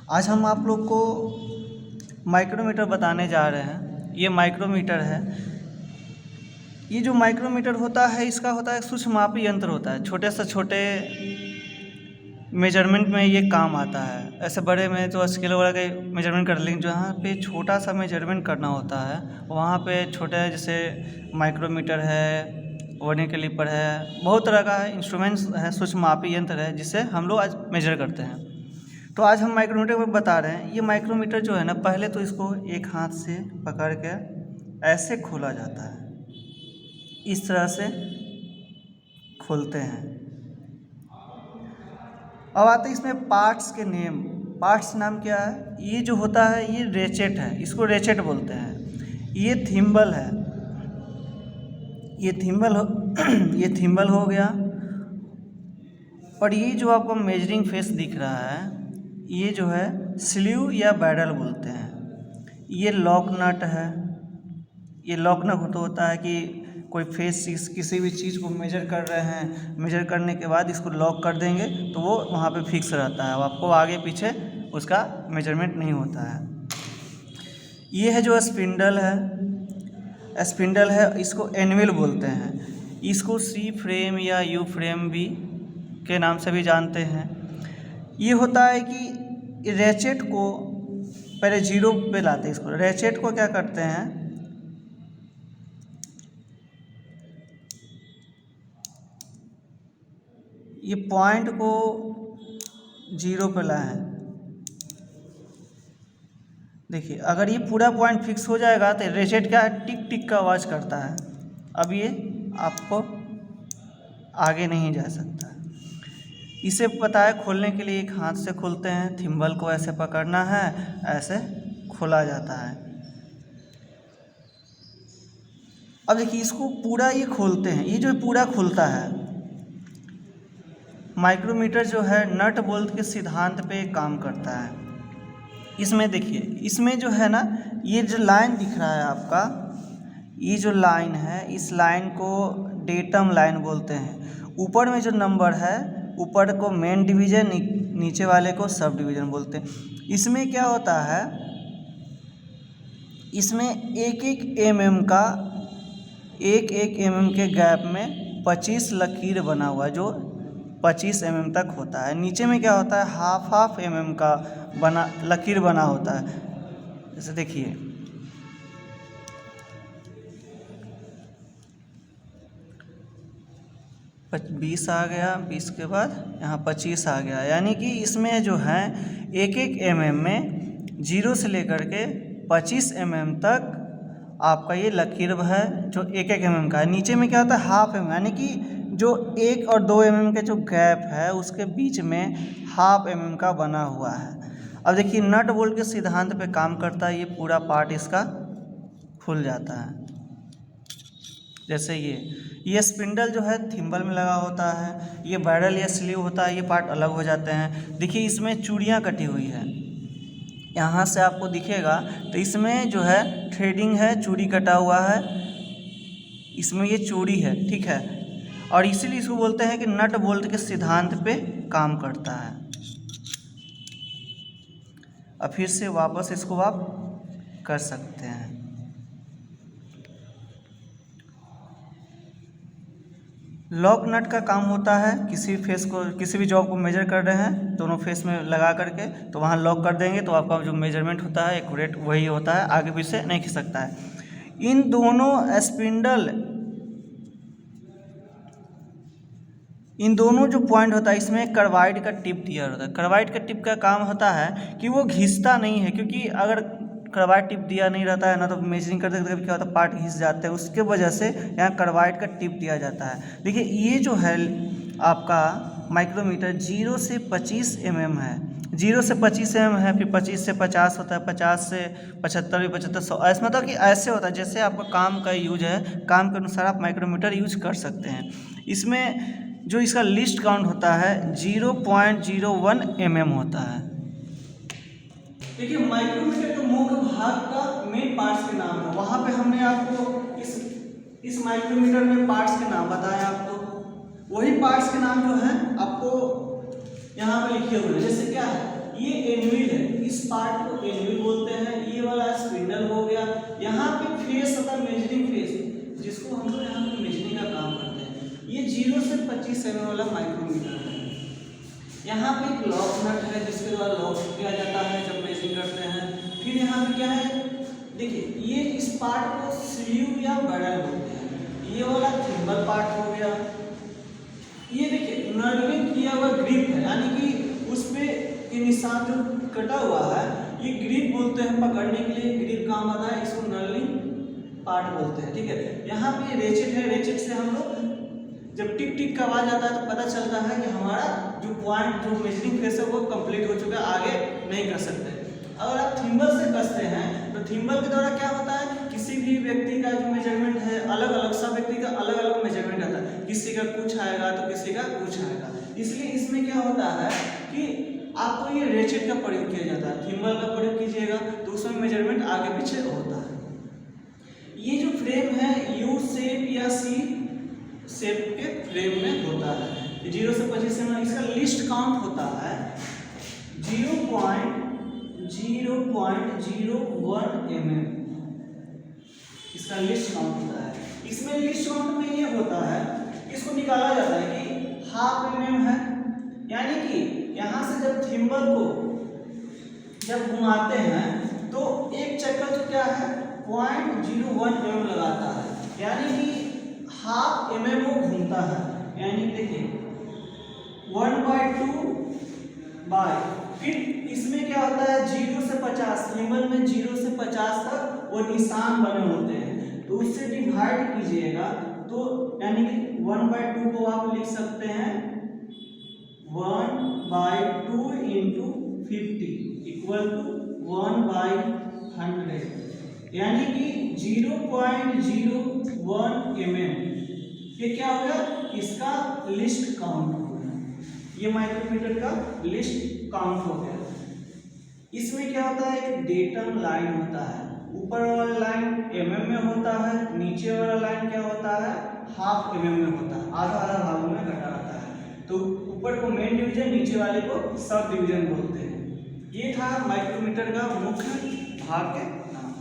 आज हम आप लोग को माइक्रोमीटर बताने जा रहे हैं। ये माइक्रोमीटर है। ये जो माइक्रोमीटर होता है इसका होता है सूक्ष्म मापी यंत्र होता है। छोटे से छोटे मेजरमेंट में ये काम आता है। ऐसे बड़े में तो स्केल वगैरह के मेजरमेंट कर लेंगे, जहाँ पे छोटा सा मेजरमेंट करना होता है वहाँ पे छोटे जैसे माइक्रोमीटर है, वर्नियर कैलिपर है, बहुत तरह का है इंस्ट्रूमेंट्स है, सूक्ष्म मापी यंत्र है जिससे हम लोग आज मेजर करते हैं। तो आज हम माइक्रोमीटर में बता रहे हैं। ये माइक्रोमीटर जो है ना, पहले तो इसको एक हाथ से पकड़ के ऐसे खोला जाता है, इस तरह से खोलते हैं। अब आते हैं इसमें पार्ट्स के नेम। पार्ट्स नाम क्या है? ये जो होता है ये रेचेट है, इसको रेचेट बोलते हैं। ये थिम्बल है, ये थिम्बल हो गया। और ये जो आपको मेजरिंग फेस दिख रहा है ये जो है स्लीव या बैडल बोलते हैं। ये लॉक नट है। ये लॉक नट होता है कि कोई फेस किसी भी चीज़ को मेजर कर रहे हैं, मेजर करने के बाद इसको लॉक कर देंगे तो वो वहाँ पे फिक्स रहता है, आपको आगे पीछे उसका मेजरमेंट नहीं होता है। ये है जो स्पिंडल है, इसको एनविल बोलते हैं। इसको सी फ्रेम या यू फ्रेम भी के नाम से भी जानते हैं। ये होता है कि रेचेट को पहले जीरो पे लाते हैं। इसको रेचेट को क्या करते हैं, ये पॉइंट को जीरो पे लाए। देखिए अगर ये पूरा पॉइंट फिक्स हो जाएगा तो रेचेट क्या है, टिक टिक का आवाज़ करता है। अब ये आपको आगे नहीं जा सकता। इसे पता है खोलने के लिए एक हाथ से खोलते हैं, थिम्बल को ऐसे पकड़ना है, ऐसे खोला जाता है। अब देखिए इसको पूरा ये खोलते हैं, ये जो पूरा खुलता है। माइक्रोमीटर जो है नट बोल्ट के सिद्धांत पे काम करता है। इसमें देखिए, इसमें जो है ना, ये जो लाइन दिख रहा है आपका, ये जो लाइन है इस लाइन को डेटम लाइन बोलते हैं। ऊपर में जो नंबर है, ऊपर को मेन डिवीज़न, नीचे वाले को सब डिवीज़न बोलते हैं। इसमें क्या होता है, इसमें एक एक एम के गैप में 25 लकीर बना हुआ है, जो 25 mm तक होता है। नीचे में क्या होता है, हाफ mm का लकीर बना होता है। जैसे देखिए बीस आ गया, 20 के बाद यहाँ 25 आ गया, यानी कि इसमें जो है एक mm में 0 से लेकर के 25 mm तक आपका ये लकीर है जो एक mm का है। नीचे में क्या होता है, हाफ mm, यानी कि जो 1 और 2 mm के जो गैप है उसके बीच में हाफ mm का बना हुआ है। अब देखिए नट बोल्ट के सिद्धांत पे काम करता है। ये पूरा पार्ट इसका खुल जाता है। जैसे ये स्पिंडल जो है थिम्बल में लगा होता है, ये बैरल या स्लीव होता है, ये पार्ट अलग हो जाते हैं। देखिए इसमें चूड़ियाँ कटी हुई है, यहाँ से आपको दिखेगा तो इसमें जो है थ्रेडिंग है, चूड़ी कटा हुआ है, इसमें ये चूड़ी है, ठीक है। और इसीलिए इसको बोलते हैं कि नट बोल्ट के सिद्धांत पे काम करता है। अब फिर से वापस इसको आप कर सकते हैं। लॉक नट का काम होता है, किसी फेस को, किसी भी जॉब को मेजर कर रहे हैं दोनों फेस में लगा करके, तो वहाँ लॉक कर देंगे तो आपका जो मेजरमेंट होता है एक्यूरेट वही होता है, आगे पीछे नहीं खिसक सकता है। इन दोनों जो पॉइंट होता है इसमें कार्बाइड का टिप दिया होता है। कार्बाइड का टिप का काम होता है कि वो घिसता नहीं है, क्योंकि अगर कार्बाइड टिप दिया नहीं रहता है ना तो मेजरिंग करते करते क्या होता है, पार्ट घिस जाते हैं, उसके वजह से यहाँ कार्बाइड का टिप दिया जाता है। देखिए ये जो है आपका माइक्रोमीटर 0 से 25 mm है, 0 से 25 mm है, फिर 25 से 50 होता है, 50 से 75, 75, 100, ऐसा मतलब कि ऐसे होता है जैसे आपका काम का यूज है, काम के अनुसार आप माइक्रोमीटर यूज कर सकते हैं। इसमें जो इसका लिस्ट काउंट होता है 0.01 mm होता है। देखिए माइक्रोमीटर तो मुख्य भाग का मेन पार्ट्स के नाम है, वहाँ पे हमने आपको इस माइक्रोमीटर में पार्ट्स के नाम बताया आपको। वही पार्ट्स के नाम जो है आपको यहाँ पे लिखे हुए हैं। जैसे क्या है, ये एनविल है, पार्ट को एनवी बोलते हैं। ये वाला स्पिंडल हो गया। यहाँ पे फेस होता है मेजरिंग फेस, जिसको हम लोग यहाँ पे मेजरिंग का काम करते हैं। ये 0 से 25 mm वाला माइक्रोमीटर है। यहाँ पे एक लॉक नट है जिसके द्वारा लॉक किया जाता है जब मेजरिंग करते हैं। फिर यहाँ पे क्या है, देखिए ये इस पार्ट को स्लीव या बैरल बोलते हैं। ये वाला थिम्बल पार्ट हो गया। ये देखिए नर्लिंग किया हुआ ग्रिप है, यानी कि उस पे ये निशान जो कटा हुआ है ये ग्रिप बोलते हैं, पकड़ने के लिए ग्रिप काम आता है, इसको नर्लिंग पार्ट बोलते हैं। ठीक है, यहाँ पे रेचेट है। रेचेट से हम लोग जब टिक टिक का आवाज आता है तो पता चलता है कि हमारा जो पॉइंट जो मेजरिंग फेस है वो कंप्लीट हो चुका है, आगे नहीं कर सकते। अगर आप थिम्बल से कसते हैं तो थिम्बल के द्वारा क्या होता है, किसी भी व्यक्ति का जो मेजरमेंट है अलग अलग, सब व्यक्ति का अलग अलग मेजरमेंट आता है। किसी का कुछ आएगा तो किसी का कुछ आएगा। इसलिए इसमें क्या होता है कि आपको ये रेचेट का प्रयोग किया जाता है। थिम्बल का प्रयोग कीजिएगा तो उसमें मेजरमेंट आगे पीछे होता है। ये जो फ्रेम है यू शेप या सी शेप के फ्रेम में होता है। 0 से 25 mm इसका लिस्ट काउंट होता है 0.01 mm, इसका लिस्ट काउंट होता है। इसमें लिस्ट काउंट में ये होता है, इसको निकाला जाता है कि ½ mm है, यानी कि यहाँ से जब थिम्बल को जब घुमाते हैं तो एक चक्कर जो क्या है 0.01 mm लगाता है, यानी कि ½ mm वो घूमता है। यानी देखिए 1/2 फिर इसमें क्या होता है 0 से 50, थिम्बल में 0 से 50 तक वो निशान बने होते हैं, तो उससे डिवाइड कीजिएगा तो यानी कि 1/2 को आप लिख सकते हैं 1/2 × 50 = 1/100, यानी कि 0.01 mm। ये क्या हो गया, इसका लिस्ट काउंट हो गया। ये माइक्रोमीटर का लिस्ट काउंट हो गया। इसमें क्या होता है, एक डेटम लाइन होता है। ऊपर वाला लाइन mm में होता है, नीचे वाला लाइन क्या होता है ½ mm में होता है, आधा भागों में घटा रहता है। तो ऊपर को मेन डिवीजन, नीचे वाले को सब डिवीजन बोलते हैं। ये था माइक्रोमीटर का मुख्य भाग के नाम।